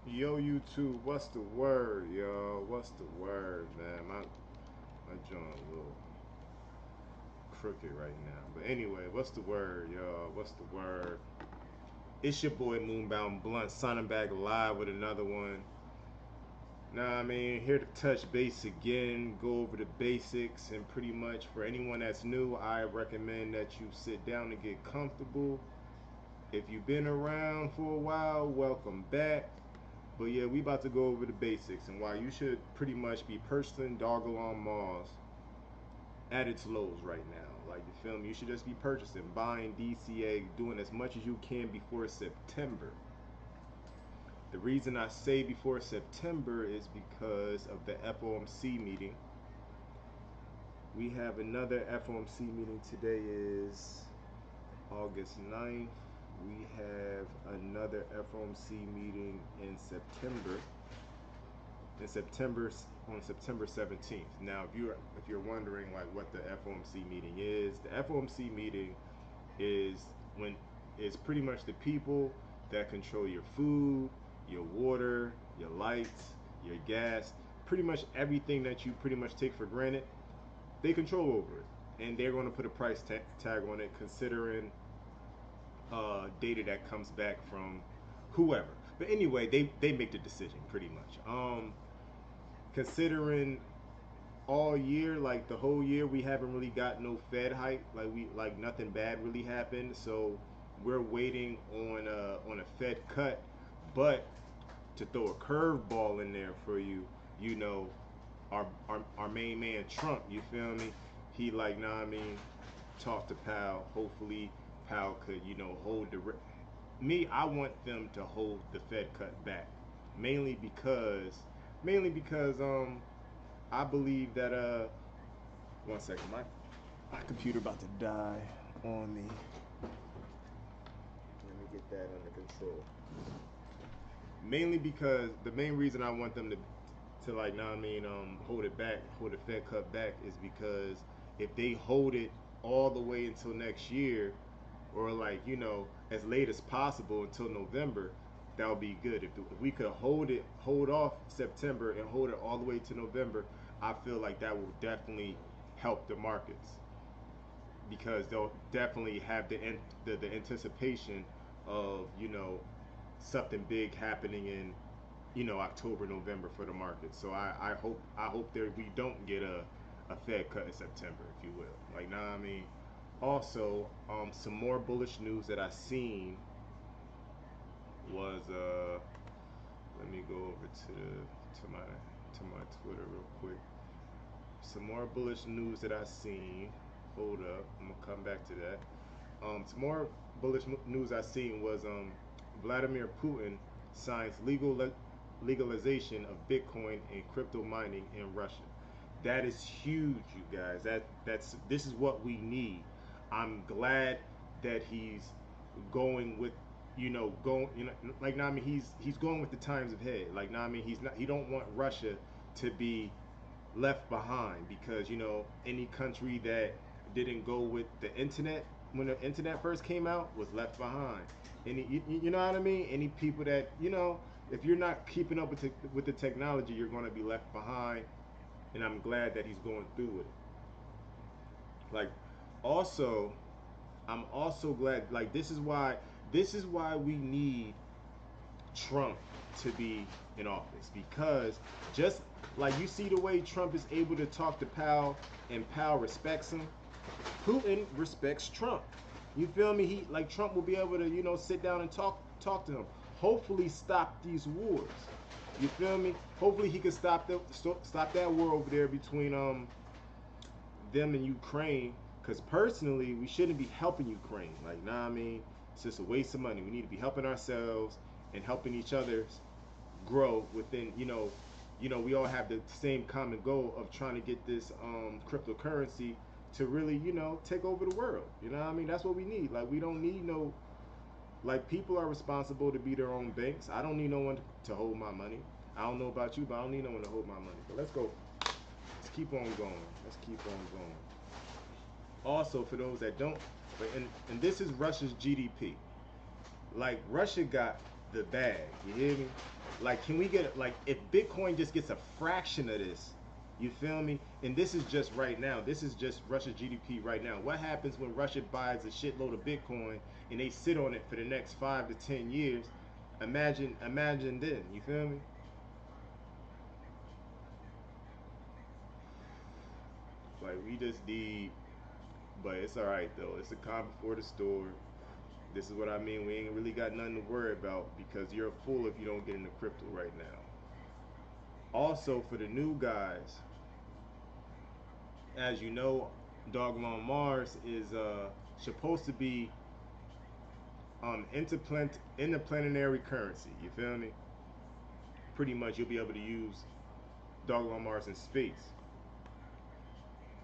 Yo, YouTube, what's the word, y'all? What's the word, man? My joint a little crooked right now. But anyway, what's the word, y'all? What's the word? It's your boy Moonbound Blunt, signing back live with another one. Now, I mean, here to touch base again, go over the basics, and pretty much for anyone that's new, I recommend that you sit down and get comfortable. If you've been around for a while, welcome back. But yeah, we about to go over the basics and why you should pretty much be purchasing DOGELON Mars at its lows right now. Like, you feel me? You should just be purchasing, buying DCA, doing as much as you can before September. The reason I say before September is because of the FOMC meeting. We have another FOMC meeting. Today is August 9th. We have another FOMC meeting in September. On September 17th. Now, if you're wondering like what the FOMC meeting is, the FOMC meeting is when is pretty much the people that control your food, your water, your lights, your gas, pretty much everything that you pretty much take for granted. They control over it, and they're going to put a price tag on it, considering data that comes back from whoever. But anyway, they make the decision pretty much. Considering all year, like the whole year, we haven't really got no Fed hike. Like nothing bad really happened. So we're waiting on a Fed cut. But to throw a curveball in there for you, you know, our main man Trump, you feel me? He like, nah, I mean, talk to Powell. Hopefully, Powell could, hold the. Me, I want them to hold the Fed cut back, mainly because, mainly because I believe that one second, my computer about to die on me. Let me get that under control. Mainly because the main reason I want them to like, nah, I mean, hold it back, hold the Fed cut back, is because if they hold it all the way until next year, or like, as late as possible until November, that would be good. If we could hold off September and hold it all the way to November, I feel like that will definitely help the markets, because they'll definitely have the anticipation of, something big happening in, October, November for the market. So I hope there we don't get a Fed cut in September, if you will. Like, nah, I mean, also, some more bullish news that I seen was let me go over to my Twitter real quick. Some more bullish news that I seen. Hold up, I'm gonna come back to that. Some more bullish news I seen was Vladimir Putin signs legalization of Bitcoin and crypto mining in Russia. That is huge, you guys. This is what we need. I'm glad that he's going with, going, like, now, I mean, he's going with the times ahead. Like, now, I mean, he don't want Russia to be left behind, because, any country that didn't go with the internet when the internet first came out was left behind. Any, you know what I mean? Any people that, if you're not keeping up with the technology, you're going to be left behind. And I'm glad that he's going through with it. Like, also, I'm also glad, like, this is why we need Trump to be in office, because just like you see the way Trump is able to talk to Powell, and Powell respects him, Putin respects Trump. You feel me? He, like, Trump will be able to, sit down and talk to him. Hopefully stop these wars. You feel me? Hopefully he can stop that war over there between them and Ukraine. Because personally, we shouldn't be helping Ukraine. Like, nah, I mean, it's just a waste of money. We need to be helping ourselves and helping each other grow within. We all have the same common goal of trying to get this cryptocurrency to really, take over the world. You know what I mean? That's what we need. Like, we don't need no, like, people are responsible to be their own banks. I don't need no one to hold my money. I don't know about you, but I don't need no one to hold my money. But let's go. Let's keep on going. Let's keep on going. Also, for those that don't, and this is Russia's GDP. Like, Russia got the bag. You hear me? Like, can we get like if Bitcoin just gets a fraction of this? You feel me? And this is just right now. This is just Russia's GDP right now. What happens when Russia buys a shitload of Bitcoin and they sit on it for the next 5 to 10 years? Imagine then. You feel me? Like we just need, but it's all right though. It's a calm before the storm. This is what I mean. We ain't really got nothing to worry about because you're a fool if you don't get into crypto right now. Also, for the new guys, as you know, DOGELON Mars is supposed to be interplanetary currency. You feel me? Pretty much, you'll be able to use DOGELON Mars in space.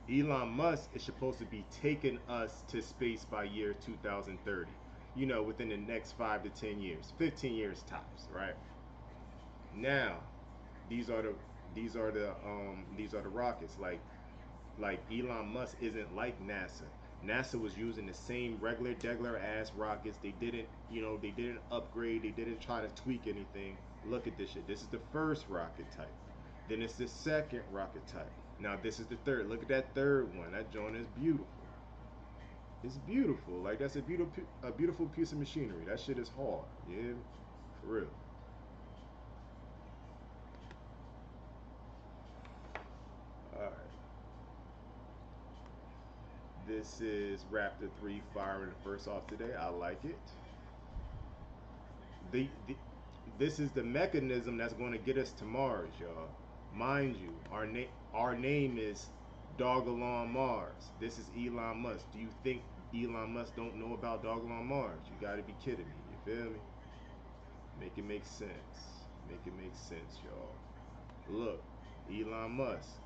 Elon Musk is supposed to be taking us to space by year 2030. You know, within the next 5 to 10 years, 15 years tops, right? Now, these are the these are the rockets. Like Elon Musk isn't like NASA. NASA was using the same regular degular ass rockets. They didn't upgrade. They didn't try to tweak anything. Look at this shit. This is the first rocket type. Then it's the second rocket type. Now this is the third. Look at that third one. That joint is beautiful. It's beautiful. Like that's a beautiful piece of machinery. That shit is hard. Yeah, for real. All right. This is Raptor 3 firing the first off today. I like it. The this is the mechanism that's going to get us to Mars, y'all. Mind you, our name is DOGELON Mars. This is Elon Musk. Do you think Elon Musk don't know about DOGELON Mars? You got to be kidding me. You feel me? Make it make sense. Make it make sense, y'all. Look, Elon Musk.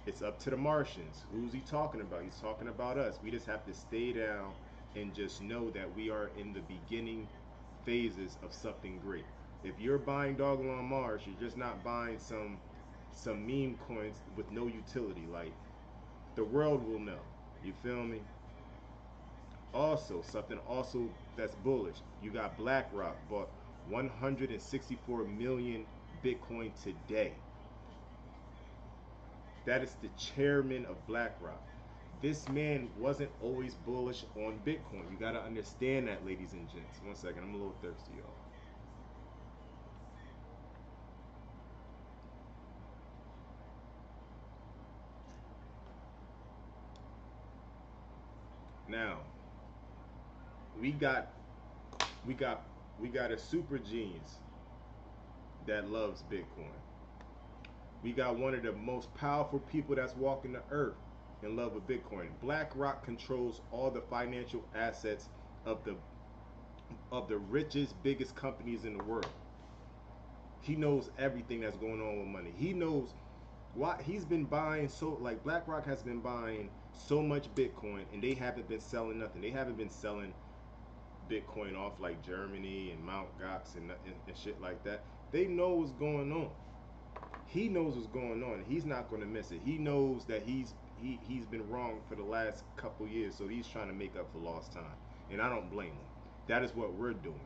It's up to the Martians. Who's he talking about? He's talking about us. We just have to stay down and just know that we are in the beginning phases of something great. If you're buying DOGELON Mars, you're just not buying some meme coins with no utility. Like the world will know. You feel me? Also, something also that's bullish. You got BlackRock bought 164 million Bitcoin today. That is the chairman of BlackRock. This man wasn't always bullish on Bitcoin. You gotta understand that, ladies and gents. One second, I'm a little thirsty, y'all. Now, we got we got we got a super genius that loves Bitcoin. We got one of the most powerful people that's walking the earth in love with Bitcoin. BlackRock controls all the financial assets of the richest, biggest companies in the world. He knows everything that's going on with money. He knows why he's been buying like BlackRock has been buying so much Bitcoin and they haven't been selling nothing. They haven't been selling Bitcoin off like Germany and Mount Gox and shit like that. They know what's going on. He knows what's going on. He's not going to miss it. He knows that he's been wrong for the last couple years, so he's trying to make up for lost time. And I don't blame him. That is what we're doing.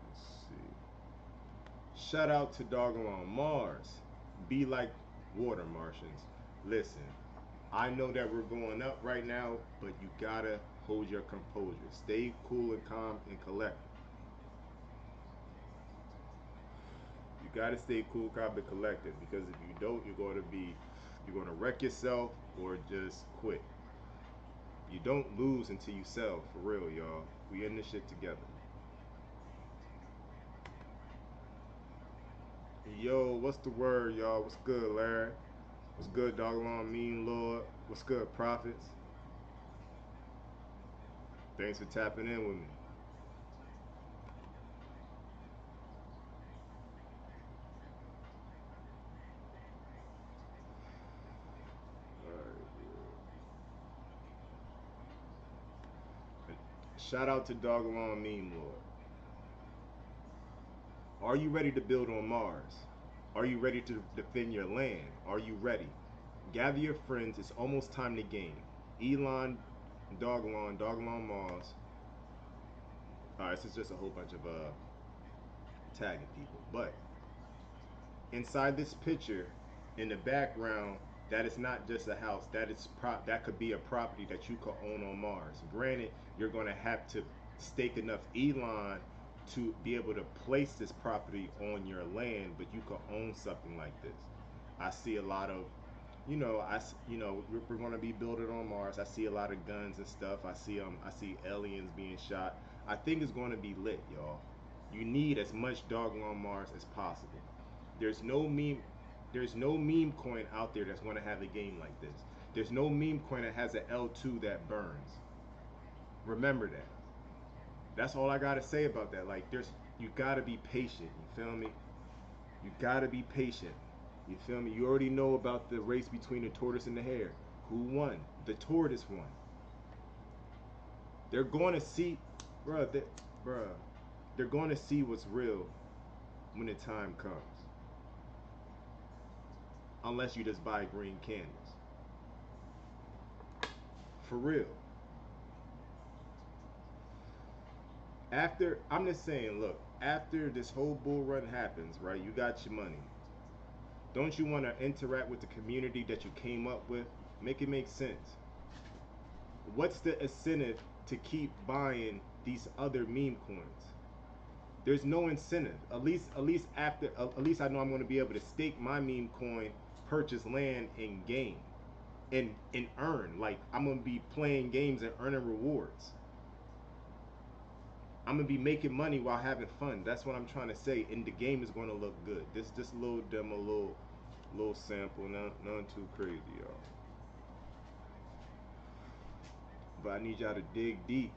Let's see. Shout out to DOGELON Mars. Be like water, Martians. Listen, I know that we're going up right now, but you gotta hold your composure. Stay cool and calm and collected. You gotta stay cool, calm, and collected because if you don't, you're gonna wreck yourself or just quit. You don't lose until you sell, for real, y'all. We in this shit together. Yo, what's the word, y'all? What's good, Larry? What's good, DOGELON Mean Lord? What's good, Prophets? Thanks for tapping in with me. Shout out to DOGELON Meme Lord. Are you ready to build on Mars? Are you ready to defend your land? Are you ready? Gather your friends. It's almost time to game. Elon, DOGELON Mars. Alright, this is just a whole bunch of tagging people. But inside this picture, in the background, that is not just a house. That could be a property that you could own on Mars. Granted, you're going to have to stake enough Elon to be able to place this property on your land, but you could own something like this. I see a lot of, we're going to be building on Mars. I see a lot of guns and stuff. I see aliens being shot. I think it's going to be lit, y'all. You need as much doggone Mars as possible. There's no meme there's no meme coin out there that's going to have a game like this. There's no meme coin that has an L2 that burns. Remember that. That's all I got to say about that. Like you got to be patient, you feel me? You got to be patient. You feel me? You already know about the race between the tortoise and the hare. Who won? The tortoise won. They're going to see, bruh, they're going to see what's real when the time comes. Unless you just buy green candles. For real. I'm just saying, look, after this whole bull run happens, right, you got your money. Don't you want to interact with the community that you came up with? Make it make sense. What's the incentive to keep buying these other meme coins? There's no incentive. At least I know I'm going to be able to stake my meme coin, purchase land, and game, and earn. Like, I'm going to be playing games and earning rewards. I'm gonna be making money while having fun. That's what I'm trying to say. And the game is gonna look good. This is just a little demo, little sample, nothing too crazy, y'all. But I need y'all to dig deep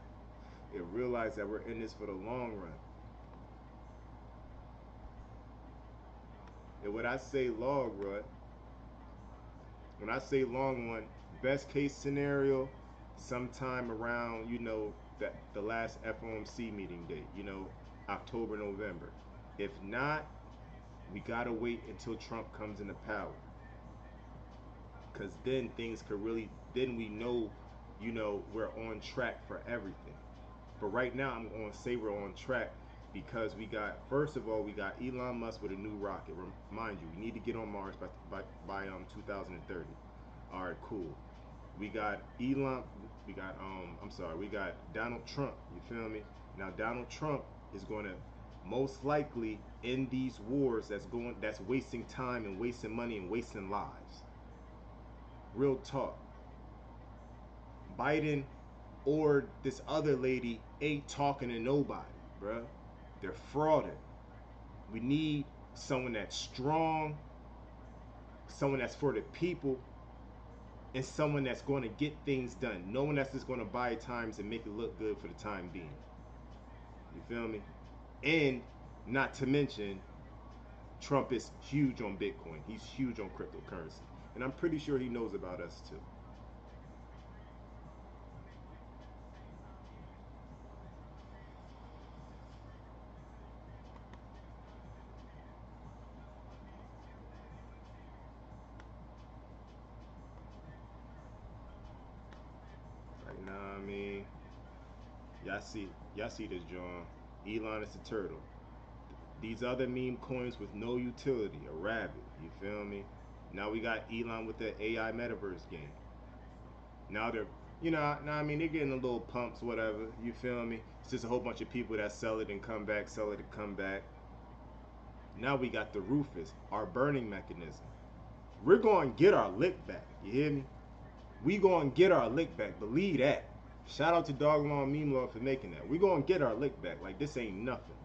and realize that we're in this for the long run. And when I say long run, when I say long run, best case scenario, sometime around, that the last FOMC meeting date, October, November. If not, we gotta wait until Trump comes into power. Cause then things could then we know, we're on track for everything. But right now I'm gonna say we're on track because first of all, we got Elon Musk with a new rocket. Remind you, we need to get on Mars by 2030. All right, cool. We got we got Donald Trump, you feel me? Now Donald Trump is going to most likely end these wars that's wasting time and wasting money and wasting lives. Real talk. Biden or this other lady ain't talking to nobody, bruh. They're frauding. We need someone that's strong, someone that's for the people, and someone that's going to get things done. No one that's just going to buy times and make it look good for the time being. You feel me? And not to mention, Trump is huge on Bitcoin. He's huge on cryptocurrency. And I'm pretty sure he knows about us too. Like, nah, I mean, y'all see this, John. Elon is the turtle. These other meme coins with no utility, a rabbit. You feel me? Now we got Elon with the AI metaverse game. Now I mean, they're getting a little pumps, whatever. You feel me? It's just a whole bunch of people that sell it and come back, sell it and come back. Now we got the Rufus, our burning mechanism. We're going to get our lick back. You hear me? We going to get our lick back. Believe that. Shout out to DOGELON Meme Lord for making that. We going to get our lick back. Like, this ain't nothing.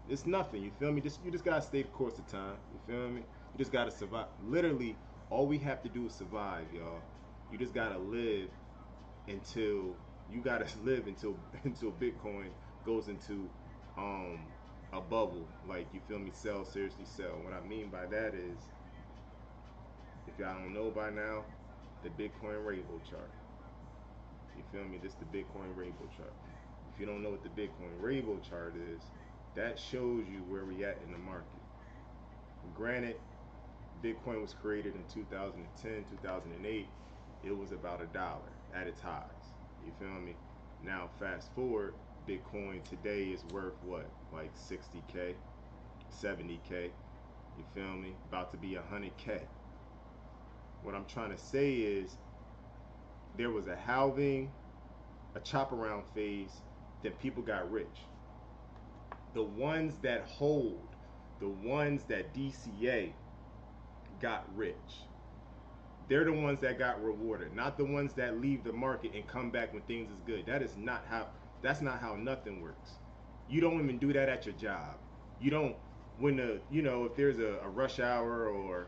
It's nothing. You feel me? You just got to stay the course of time. You feel me? You just got to survive. Literally, all we have to do is survive, y'all. You just got to live until until Bitcoin goes into a bubble. Like, you feel me? Sell, seriously sell. What I mean by that is, if y'all don't know by now, the Bitcoin rainbow chart. You feel me? This is the Bitcoin rainbow chart. If you don't know what the Bitcoin rainbow chart is, that shows you where we at in the market. Granted, Bitcoin was created in 2010, 2008. It was about $1 at its highs. You feel me? Now fast forward, Bitcoin today is worth what? Like 60K. 70K. You feel me? About to be 100K. What I'm trying to say is there was a halving, a chop around phase, then people got rich. The ones that hold, the ones that DCA got rich. They're the ones that got rewarded, not the ones that leave the market and come back when things is good. That's not how nothing works. You don't even do that at your job. You don't when if there's a rush hour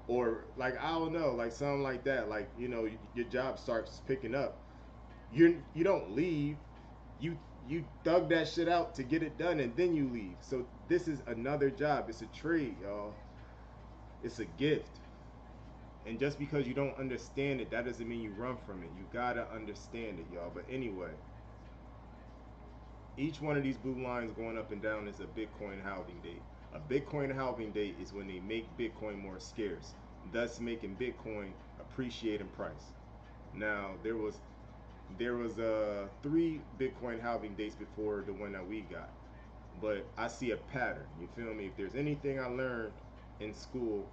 or like I don't know, like something like that, like your job starts picking up. You don't leave. You thug that shit out to get it done and then you leave. So this is another job. It's a trade, y'all. It's a gift. And just because you don't understand it, that doesn't mean you run from it. You gotta understand it, y'all. But anyway, each one of these blue lines going up and down is a Bitcoin halving date. A Bitcoin halving date is when they make Bitcoin more scarce, thus making Bitcoin appreciate in price. Now there was 3 Bitcoin halving dates before the one that we got, but I see a pattern. You feel me? If there's anything I learned in school,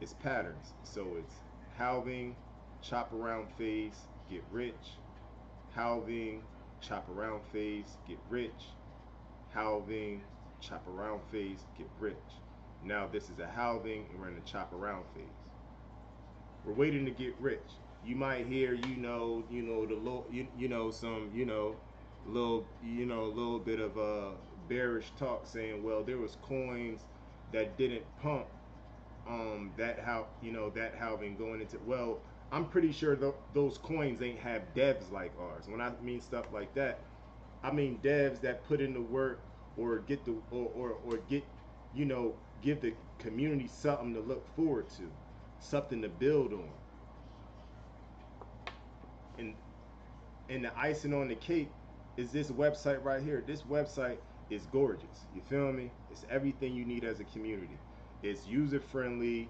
it's patterns. So it's halving, chop around phase, get rich, halving, chop around phase, get rich, halving, chop around phase, get rich. Now this is a halving and we're in the chop around phase. We're waiting to get rich. You might hear, the little, some, a little bit of bearish talk saying, well, there was coins that didn't pump, that halving going into, well, I'm pretty sure those coins ain't have devs like ours. When I mean stuff like that, I mean devs that put in the work or get the or get give the community something to look forward to, something to build on. And the icing on the cake is this website right here. This website is gorgeous. You feel me? It's everything you need as a community. It's user friendly.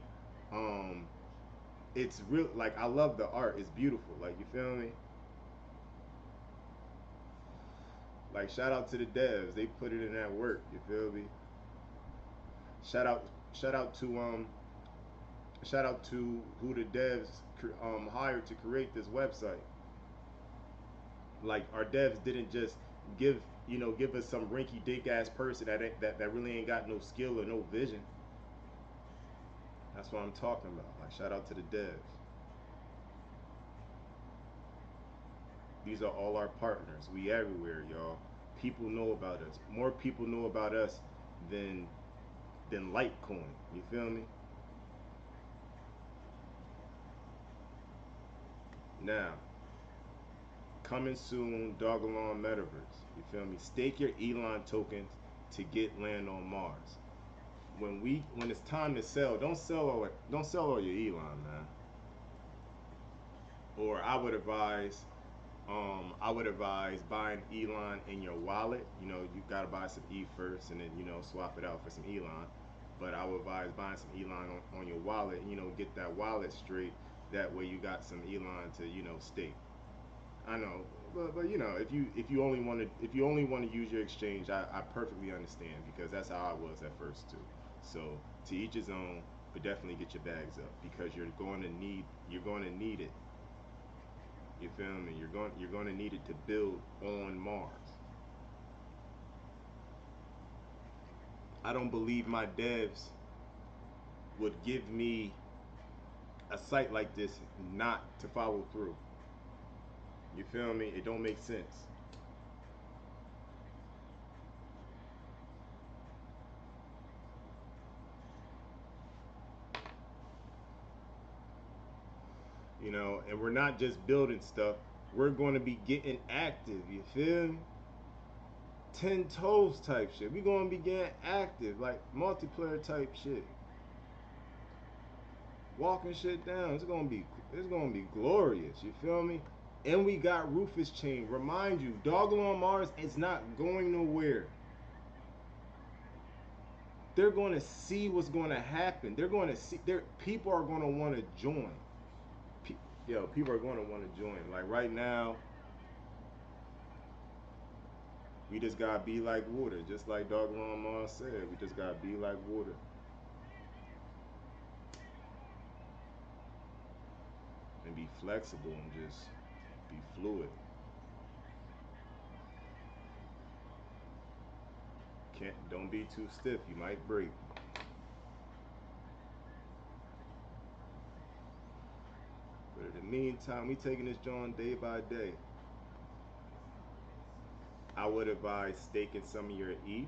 It's real. Like I love the art. It's beautiful. Like you feel me? Like shout out to the devs. They put it in that work. You feel me? Shout out to who the devs hired to create this website. Like our devs didn't just give us some rinky dink ass person that really ain't got no skill or no vision. That's what I'm talking about. Like shout out to the devs. These are all our partners. We everywhere, y'all. People know about us. More people know about us than Litecoin. You feel me? Now, coming soon, DOGELON Metaverse. You feel me? Stake your Elon tokens to get land on Mars. When it's time to sell, don't sell all your Elon, man. Or I would advise buying Elon in your wallet. You gotta buy some E first and then swap it out for some Elon. But I would advise buying some Elon on your wallet. Get that wallet straight. That way you got some Elon to stake. I know, but if you only want to use your exchange, I perfectly understand because that's how I was at first too. So to each his own, but definitely get your bags up because you're going to need it. You feel me? You're going to need it to build on Mars. I don't believe my devs would give me a site like this not to follow through. You feel me? It don't make sense. And we're not just building stuff. We're going to be getting active. You feel me? 10 toes type shit. We're going to be getting active, like multiplayer type shit. Walking shit down. It's gonna be glorious. You feel me? And we got Rufus Chain. Remind you, DOGELON Mars is not going nowhere. They're going to see what's going to happen. They're going to see. People are going to want to join. People are going to want to join. Like right now, We just gotta be like water, just like DOGELON Mom said. We just gotta be like water and be flexible and just be fluid. Don't be too stiff. You might break. But in the meantime, we taking this joint day by day. I would advise staking some of your ETH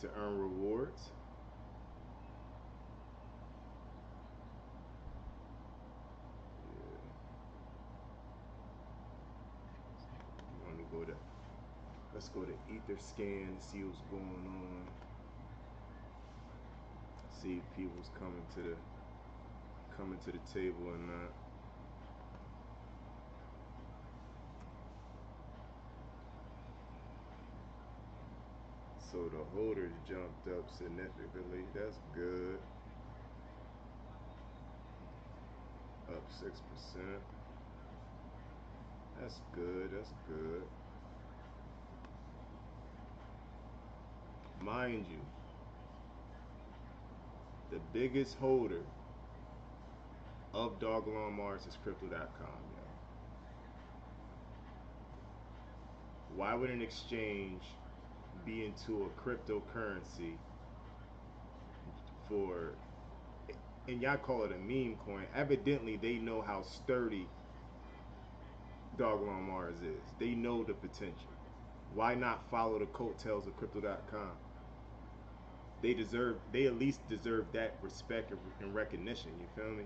to earn rewards. Yeah. You want to go to? Let's go to Etherscan and see what's going on. See if people's coming to the table or not. So the holders jumped up significantly. That's good. Up 6%. That's good. That's good. Mind you, the biggest holder of DOGELON Mars is Crypto.com, yo. Why would an exchange be into a cryptocurrency for, and y'all call it a meme coin? Evidently, they know how sturdy DOGELON Mars is. They know the potential. Why not follow the coattails of Crypto.com? They at least deserve that respect and recognition. You feel me?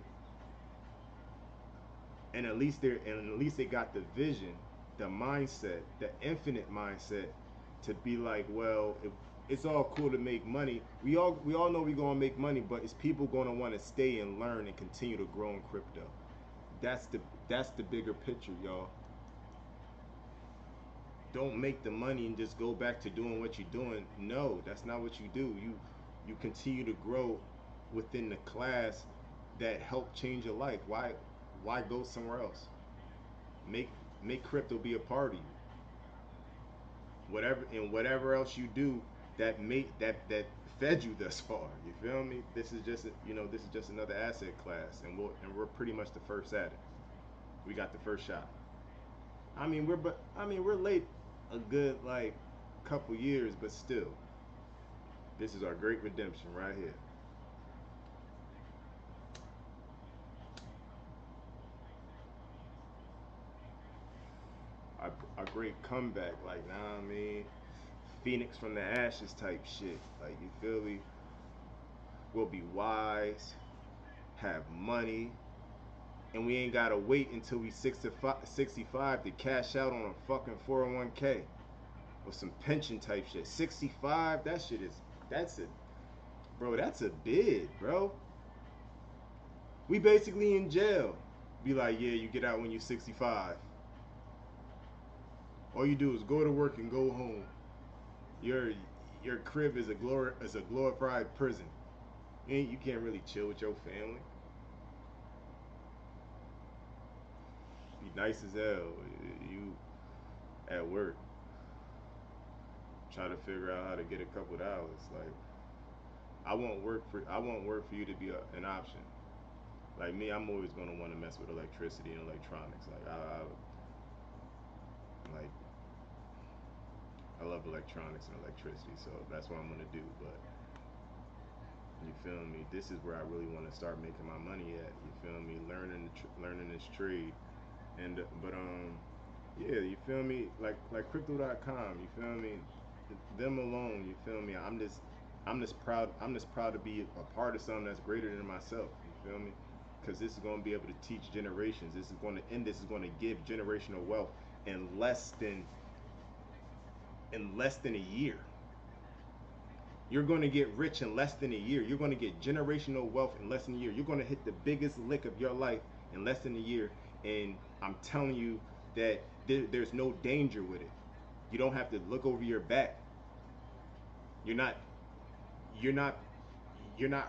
And at least they got the vision, the mindset, the infinite mindset to be like, well, if it's all cool to make money, we all know we're gonna make money, but is people gonna want to stay and learn and continue to grow in crypto? That's the bigger picture, y'all. Don't make the money and just go back to doing what you're doing. No, that's not what you do. You continue to grow within the class that helped change your life. Why go somewhere else? Make crypto be a part of you. Whatever else you do that fed you thus far. You feel me? This is just another asset class, and we're pretty much the first at it. We got the first shot. We're late a good like couple years, but still, this is our great redemption right here. A great comeback, like, nah, I mean, Phoenix from the ashes type shit. Like, you feel me? We'll be wise, have money, and we ain't gotta wait until we 65 to cash out on a fucking 401k or some pension type shit. 65, that's a bro, that's a bid, bro. We basically in jail. Be like, yeah, you get out when you're 65. All you do is go to work and go home. Your crib is a glorified prison. You can't really chill with your family. Be nice as hell. You at work try to figure out how to get a couple dollars. Like, I won't work for you to be an option. Like me, I'm always gonna want to mess with electricity and electronics. Like I love electronics and electricity, so that's what I'm gonna do. But you feel me? This is where I really want to start making my money at. You feel me? Learning this trade, and yeah, you feel me? Like Crypto.com. You feel me? Them alone. You feel me? I'm just proud. I'm just proud to be a part of something that's greater than myself. You feel me? Because this is going to be able to teach generations. This is going to give generational wealth in less than a year. You're going to get rich in less than a year. You're going to get generational wealth in less than a year. You're going to hit the biggest lick of your life in less than a year. And I'm telling you that there's no danger with it. You don't have to look over your back. You're not you're not you're not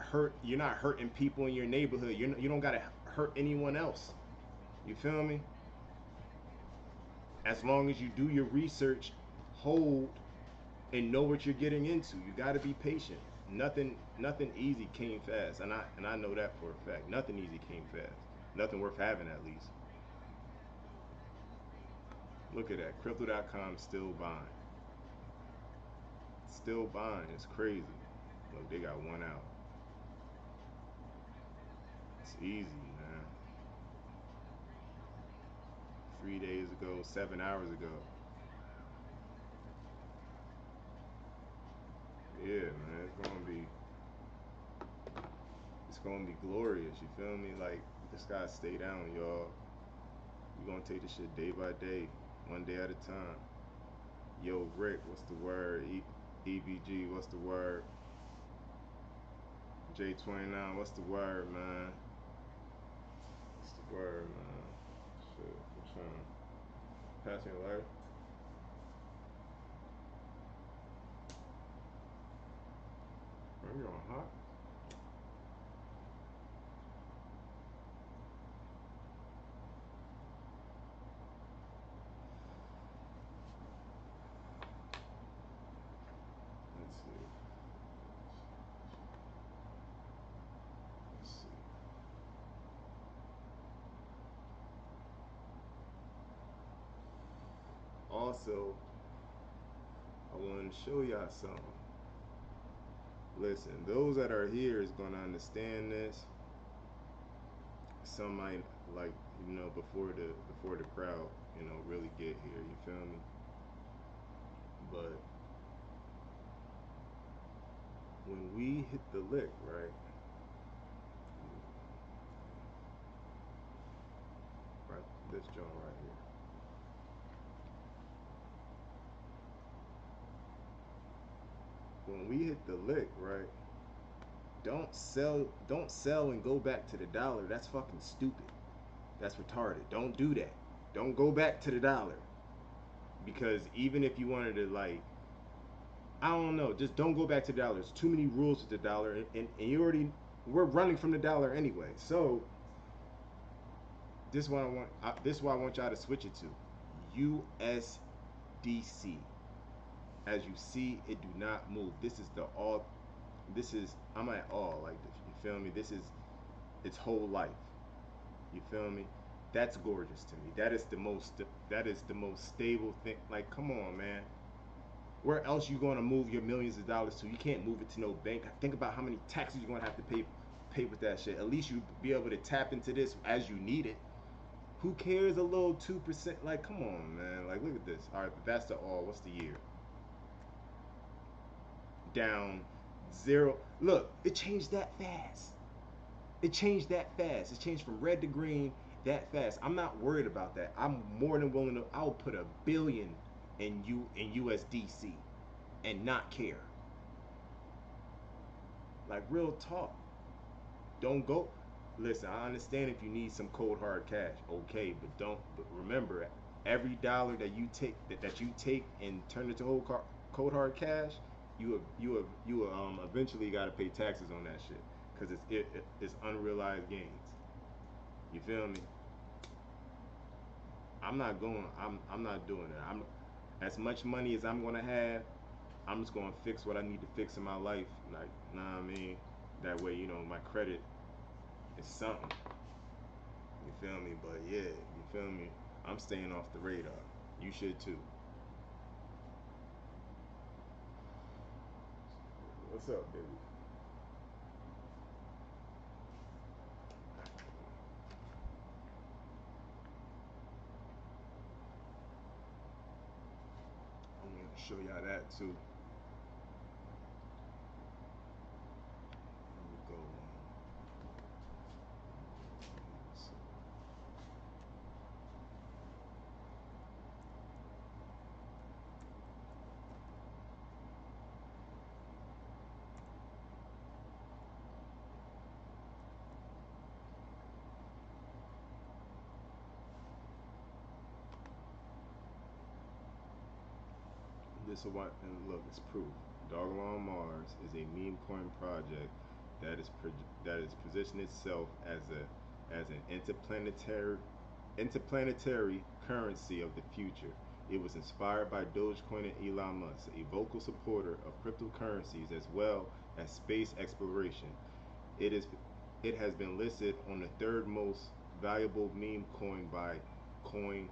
hurting people in your neighborhood. You don't got to hurt anyone else. You feel me? As long as you do your research, hold, and know what you're getting into. You got to be patient. Nothing easy came fast, and I know that for a fact. Nothing easy came fast. Nothing worth having, at least. Look at that. Crypto.com still buying. Still buying. It's crazy. Look, they got one out. It's easy, man. 3 days ago, 7 hours ago. Yeah, man. It's gonna be glorious. You feel me? Like, just gotta stay down, y'all. We gonna take this shit day by day, one day at a time. Yo, Rick, what's the word? EBG, what's the word? J29, what's the word, man? What's the word, man? Shit, I'm trying to pass me a lighter. Are you on hot? Let's see. Let's see. Also, I wanted to show y'all something. Listen, those that are here is gonna understand this. Some might, like, before the crowd, really get here. You feel me? But when we hit the lick, right? Right, this joint right here. When we hit the lick, right? Don't sell and go back to the dollar. That's fucking stupid. That's retarded. Don't do that. Don't go back to the dollar. Because even if you wanted to, like, I don't know, just don't go back to the dollar. There's too many rules with the dollar, and you already, we're running from the dollar anyway. So this is why I want y'all to switch it to USDC. As you see, it do not move. This is the all. This is, I'm at all, like, you feel me? This is its whole life. You feel me? That's gorgeous to me. That is the most stable thing. Like, come on, man. Where else you gonna move your millions of dollars to? You can't move it to no bank. Think about how many taxes you're gonna have to pay with that shit. At least you be able to tap into this as you need it. Who cares a little 2%? Like, come on, man. Like, look at this. All right, that's the all. What's the year? Down zero. Look, it changed that fast. It changed that fast. It changed from red to green that fast. I'm not worried about that. I'm more than willing to. I'll put $1 billion in USDC and not care. Like, real talk. Don't go. Listen, I understand if you need some cold hard cash, okay, but don't. But remember, every dollar that you take and turn it to cold hard cash, you eventually got to pay taxes on that shit because it's unrealized gains. You feel me? I'm not doing it. I'm as much money as I'm gonna have. I'm just gonna fix what I need to fix in my life. Like, nah, I mean, that way, my credit is something. You feel me? But yeah, you feel me? I'm staying off the radar. You should too. What's up, baby? I'm gonna show y'all that too. Here we go. This is what, and look, it's proof. DOGELON Mars is a meme coin project that is positioned itself as an interplanetary interplanetary currency of the future. It was inspired by Dogecoin and Elon Musk, a vocal supporter of cryptocurrencies as well as space exploration. It is it has been listed on the third most valuable meme coin by Coin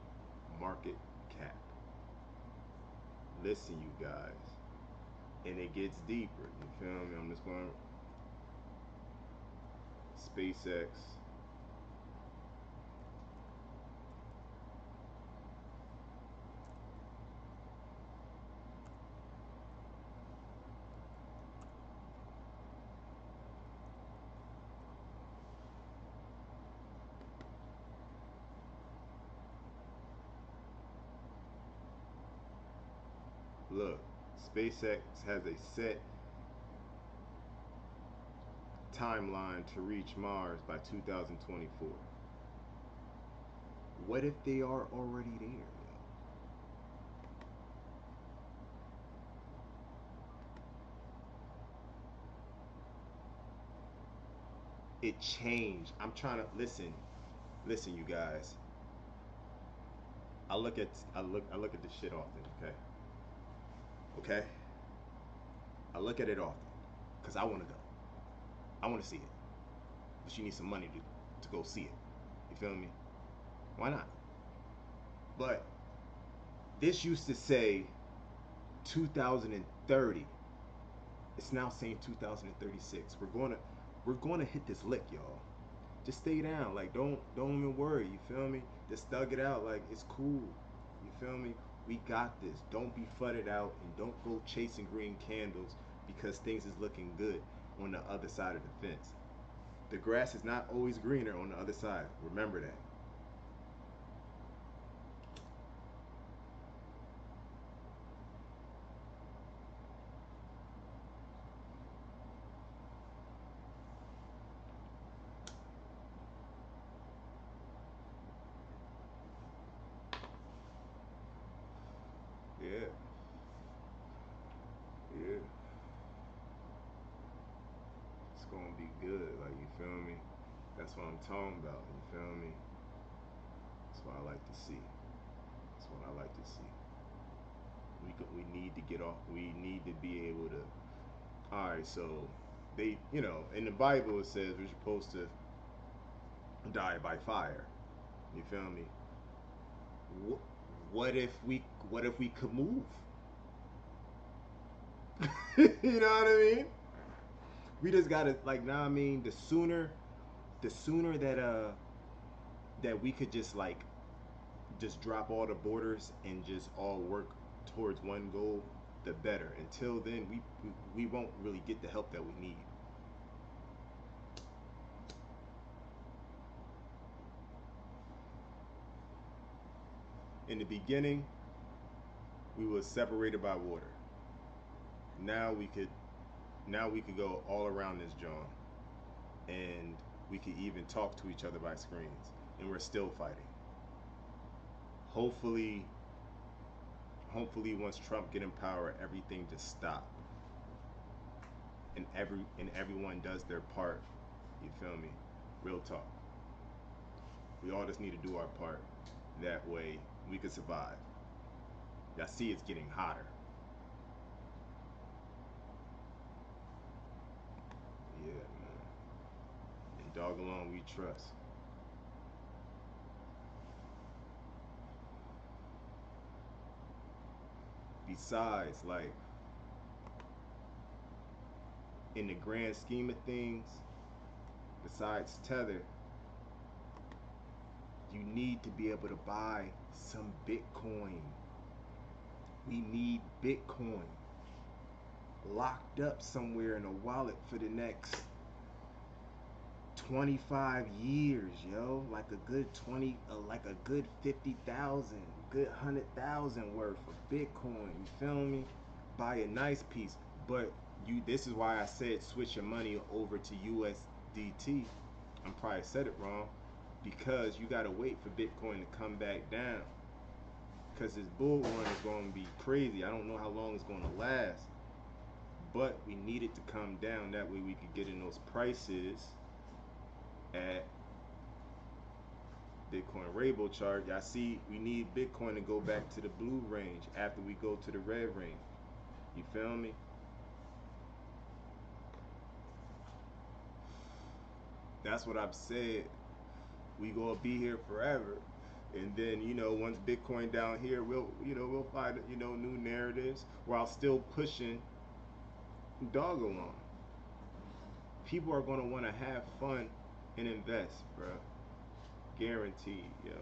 Market Cap. Listen, you guys, and it gets deeper. You feel me? I'm just going SpaceX. Look, SpaceX has a set timeline to reach Mars by 2024. What if they are already there? It changed. I'm trying to listen, you guys. I look at this shit often. Okay. I look at it often because I want to go. I want to see it, but you need some money to go see it. You feel me? Why not? But this used to say 2030. It's now saying 2036. We're gonna hit this lick, y'all. Just stay down. Like don't even worry. You feel me? Just thug it out. Like it's cool. You feel me? We got this. Don't be fudded out and don't go chasing green candles because things is looking good on the other side of the fence. The grass is not always greener on the other side. Remember that. Yeah. Yeah. It's gonna be good. Like you feel me? That's what I'm talking about. You feel me? That's what I like to see. That's what I like to see. We need to get off. We need to be able to. All right, so in the Bible it says we're supposed to die by fire. You feel me? What if we could move? You know what I mean? We just gotta like now. I mean, the sooner that we could just drop all the borders and just all work towards one goal, the better. Until then, we won't really get the help that we need. In the beginning, we were separated by water. Now we could now we could go all around this joint, and we could even talk to each other by screens, and we're still fighting. Hopefully, hopefully once Trump get in power, everything just stop, and everyone does their part. You feel me? Real talk. We all just need to do our part. That way we could survive. Y'all see, it's getting hotter. Yeah, man. And dog alone we trust. Besides, like in the grand scheme of things, besides Tether, you need to be able to buy some Bitcoin. We need Bitcoin locked up somewhere in a wallet for the next 25 years, yo. Like a good 20, like a good 50,000, good 100,000 worth of Bitcoin. You feel me? Buy a nice piece. But this is why I said switch your money over to USDT. I'm probably said it wrong because you gotta wait for Bitcoin to come back down. Because this bull run is going to be crazy. I don't know how long it's going to last, but we need it to come down. That way we could get in those prices at Bitcoin rainbow chart. Y'all see, we need Bitcoin to go back to the blue range after we go to the red range. You feel me? That's what I've said. We gonna be here forever. And then, once Bitcoin down here, we'll find, new narratives while still pushing DOGELON. People are gonna want to have fun and invest, bro. Guaranteed, yo.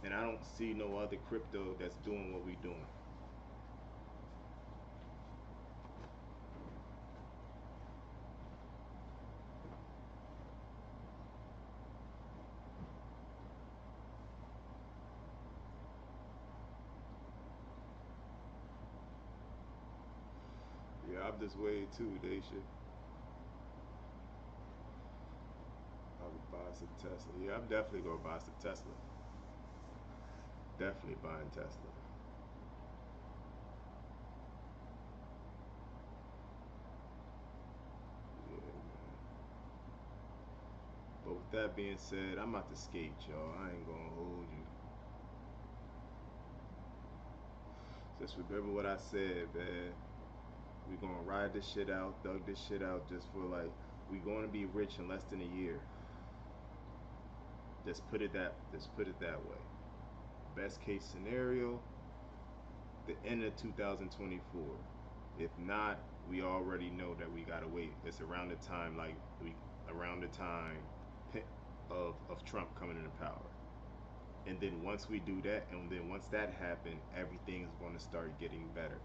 And I don't see no other crypto that's doing what we doing. Yeah, I'm this way too, they should. I would buy some Tesla. Yeah, I'm definitely gonna buy some Tesla. Definitely buying Tesla. Yeah, man. But with that being said, I'm about to skate, y'all. I ain't gonna hold you. Just remember what I said, man. We gonna ride this shit out, thug this shit out just for like, we gonna be rich in less than a year. Just put it that way. Best case scenario, the end of 2024. If not, we already know that we gotta wait. It's around the time of Trump coming into power. And then once we do that, and then once that happens, everything is going to start getting better.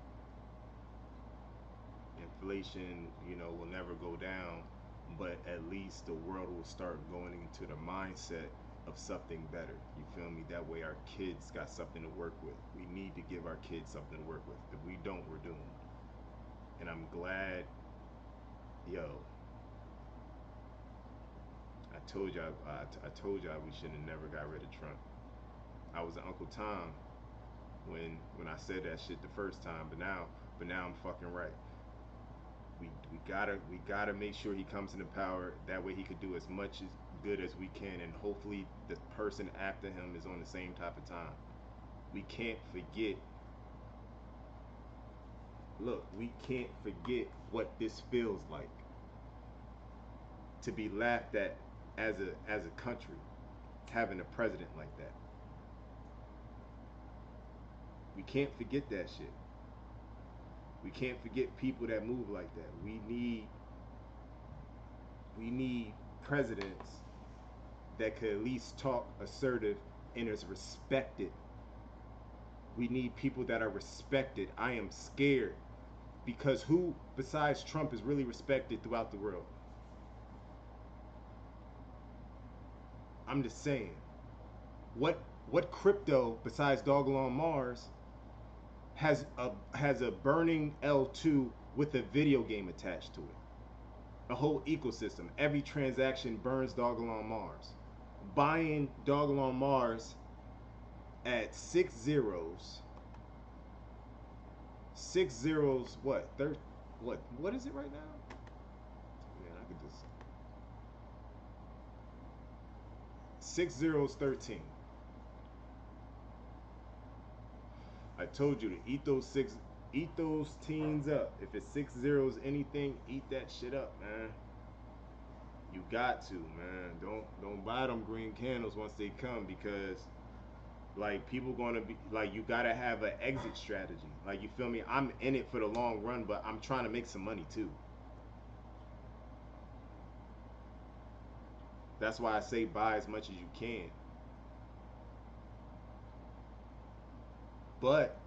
Inflation, will never go down, but at least the world will start going into the mindset of something better. You feel me? That way our kids got something to work with. We need to give our kids something to work with. If we don't, we're doomed. And I'm glad, yo, I told y'all we should have never got rid of Trump. I was Uncle Tom when I said that shit the first time, but now I'm fucking right. We gotta make sure he comes into power. That way he could do as much as good as we can, and hopefully the person after him is on the same type of time. We can't forget. Look, we can't forget what this feels like to be laughed at as a country, having a president like that. We can't forget that shit. We can't forget people that move like that. We need presidents that could at least talk assertive and is respected. We need people that are respected. I am scared because who besides Trump is really respected throughout the world? I'm just saying. What crypto besides DOGELON Mars has a burning L2 with a video game attached to it? A whole ecosystem. Every transaction burns DOGELON Mars. Buying DOGELON Mars at 6 zeros. 6 zeros what? What is it right now? Man, I could just 6 zeros 13. I told you to eat those teens up. If it's 6 zeros anything, eat that shit up, man. You got to, man. Don't buy them green candles once they come, because like people gonna be like, you gotta have an exit strategy. Like, you feel me? I'm in it for the long run, but I'm trying to make some money too. That's why I say buy as much as you can. But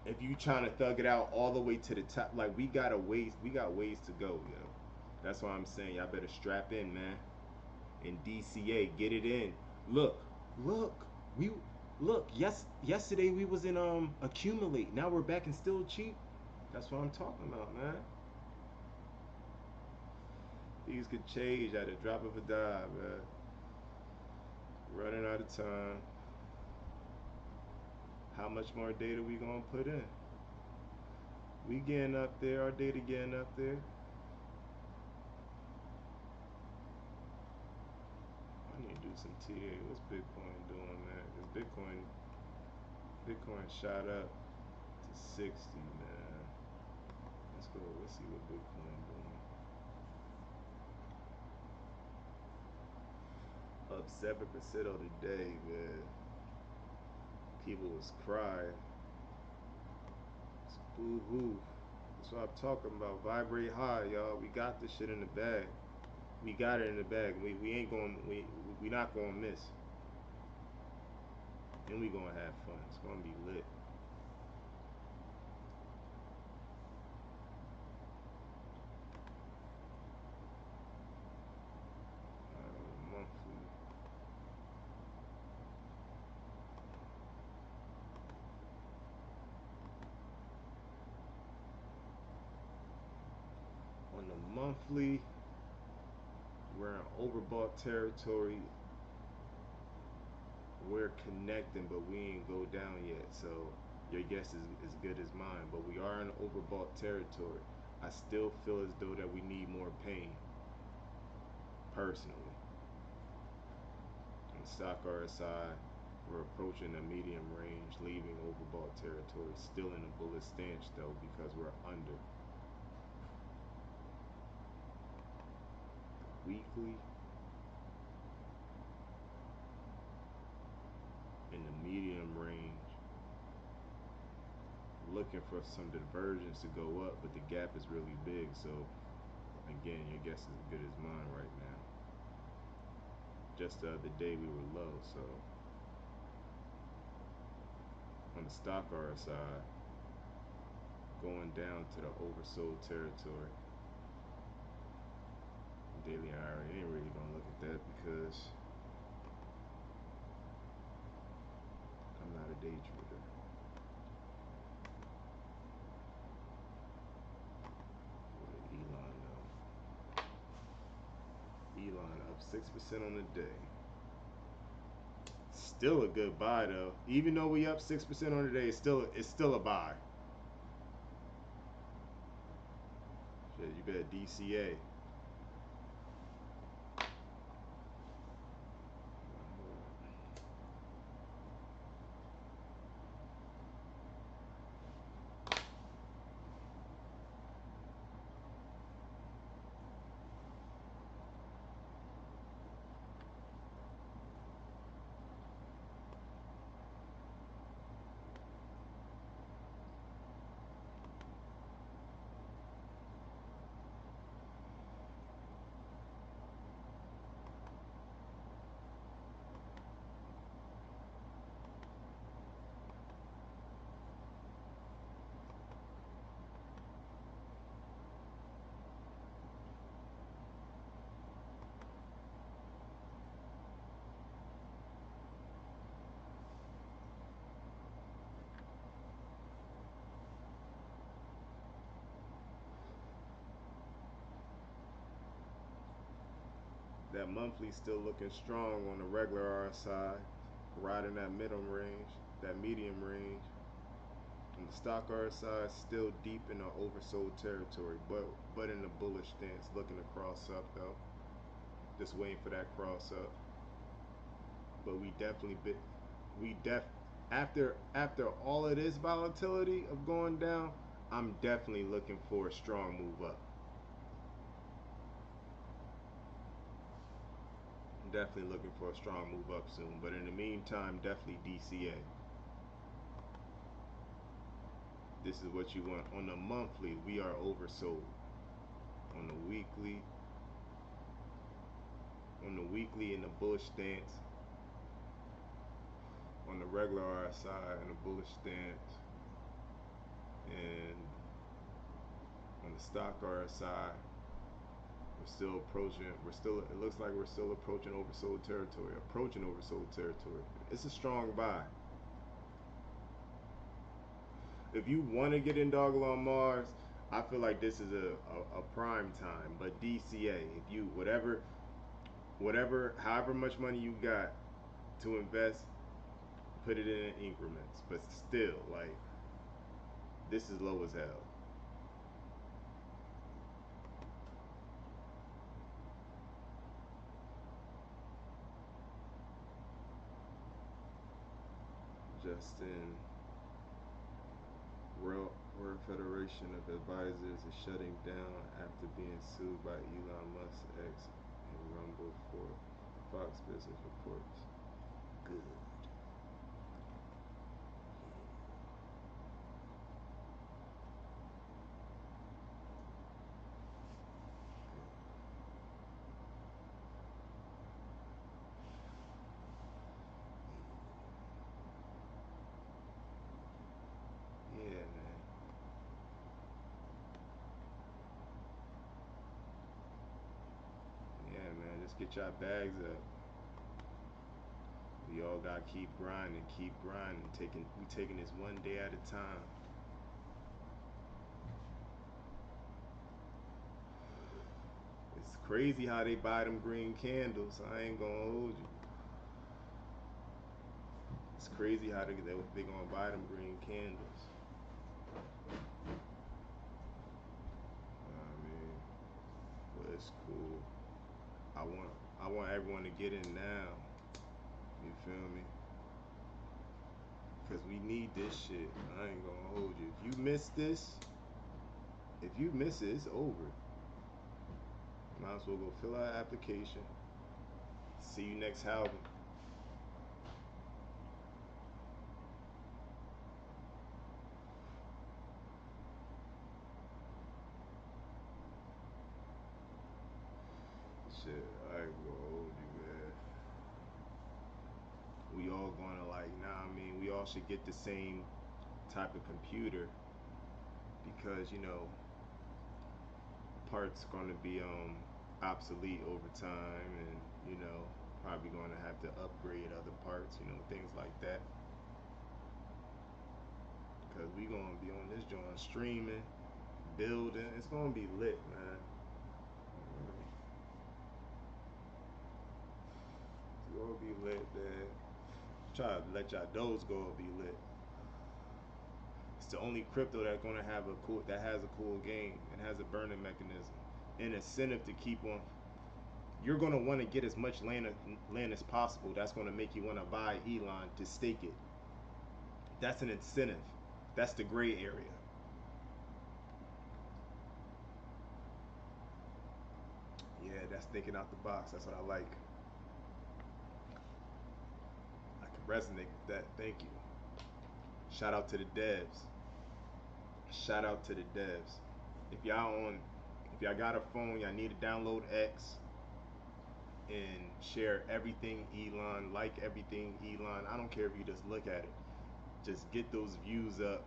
if you trying to thug it out all the way to the top, like we got ways to go, yo. That's why I'm saying y'all better strap in, man. In DCA, get it in. Look, we yesterday we was in accumulate. Now we're back in still cheap. That's what I'm talking about, man. These could change at a drop of a dime, man. Running out of time. How much more data we gonna put in? We getting up there. Our data getting up there. TA, what's Bitcoin doing, man? Because Bitcoin shot up to 60, man. Let's go. Let's see what Bitcoin doing. Up 7% on the day, man. People was crying. It's boo-hoo. That's what I'm talking about. Vibrate high, y'all. We got this shit in the bag. We got it in the bag. We ain't going. We not gonna miss. And we gonna have fun. It's gonna be lit. Monthly. On the monthly, we're in overbought territory. We're connecting, but we ain't go down yet. So your guess is as good as mine. But we are in overbought territory. I still feel as though that we need more pain, personally. On stock RSI, we're approaching the medium range, leaving overbought territory. Still in a bullish stance though, because we're under. Weekly, in the medium range, looking for some divergence to go up, but the gap is really big. So again, your guess is as good as mine right now. Just the other day we were low, so on the stock RSI, going down to the oversold territory. Daily IRA, ain't really gonna look at that because I'm not a day trader. What did Elon know? Elon up 6% on the day. Still a good buy though. Even though we up 6% on the day, it's still a buy. Shit, you bet DCA. That monthly still looking strong on the regular RSI, riding that medium range, that medium range. On the stock RSI, still deep in the oversold territory, but in the bullish stance, looking to cross up though. Just waiting for that cross up. But after all of this volatility of going down, I'm definitely looking for a strong move up. Definitely looking for a strong move up soon, but in the meantime, definitely DCA. This is what you want. On the monthly, we are oversold. On the weekly in the bullish stance. On the regular RSI in a bullish stance. And on the stock RSI, it looks like we're still approaching oversold territory. It's a strong buy. If you want to get in DOGELON Mars, I feel like this is a prime time. But DCA, if you however much money you got to invest, put it in increments. But still, like, this is low as hell. Justin, World Federation of Advisors is shutting down after being sued by Elon Musk X and Rumble for Fox Business reports. Good. Yeah, man. Yeah, man. Just get your bags up. We all gotta keep grinding. We taking this one day at a time. It's crazy how they buy them green candles. I ain't gonna hold you. It's crazy how they gonna buy them green candles. I mean, but it's cool. I want I want everyone to get in now. You feel me? Cause we need this shit. I ain't gonna hold you. If you miss it, it's over. Might as well go fill out an application. See you next album. Shit, I ain't gonna hold you, man. We all gonna like, nah, I mean, we all should get the same type of computer because parts gonna be obsolete over time, and probably gonna have to upgrade other parts, things like that. Cause we gonna be on this joint streaming, building. It's gonna be lit, man. It's gonna be lit, man. Try to let y'all doors go and be lit. It's the only crypto that's gonna have that has a cool game and has a burning mechanism, an incentive to keep on. You're gonna want to get as much land as possible. That's gonna make you want to buy Elon to stake it. That's an incentive. That's the gray area. Yeah, that's thinking out the box. That's what I like. I can resonate with that. Thank you. Shout out to the devs. Shout out to the devs. If y'all got a phone, y'all need to download X and share everything Elon, like everything Elon. I don't care if you just look at it. Just get those views up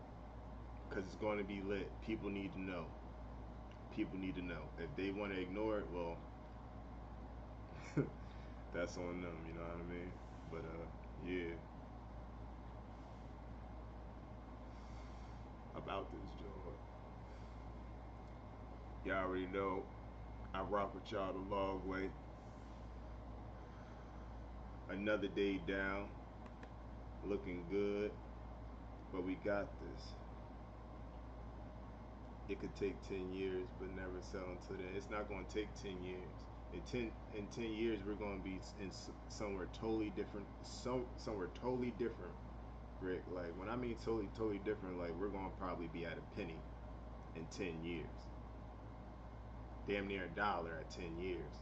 because it's going to be lit. People need to know. People need to know. If they want to ignore it, well, that's on them. You know what I mean? But yeah. About this joint, y'all already know I rock with y'all the long way. Another day down, looking good, but we got this. It could take 10 years, but never sell until then. It's not going to take 10 years. In ten years, we're going to be in somewhere totally different. Somewhere totally different, Rick. Like when I mean totally different, like we're going to probably be at a penny in 10 years. Damn near a dollar at 10 years.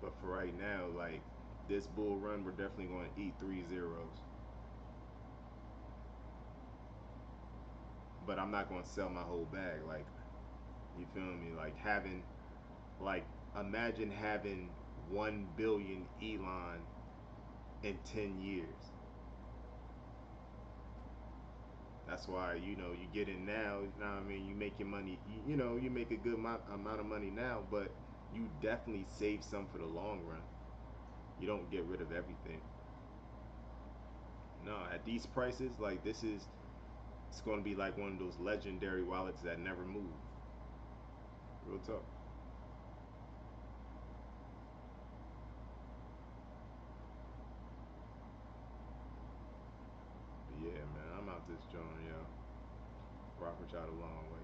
But for right now, like this bull run, we're definitely going to eat 3 zeros. But I'm not going to sell my whole bag. Like, you feel me? Like, imagine having 1 billion Elon in 10 years. That's why, you get in now, you know what I mean? You make your money, you make a good amount of money now, but you definitely save some for the long run. You don't get rid of everything. No, at these prices, like it's going to be like one of those legendary wallets that never move. Real talk. But yeah, man, I'm out this joint, yo. Rock with y'all the long way.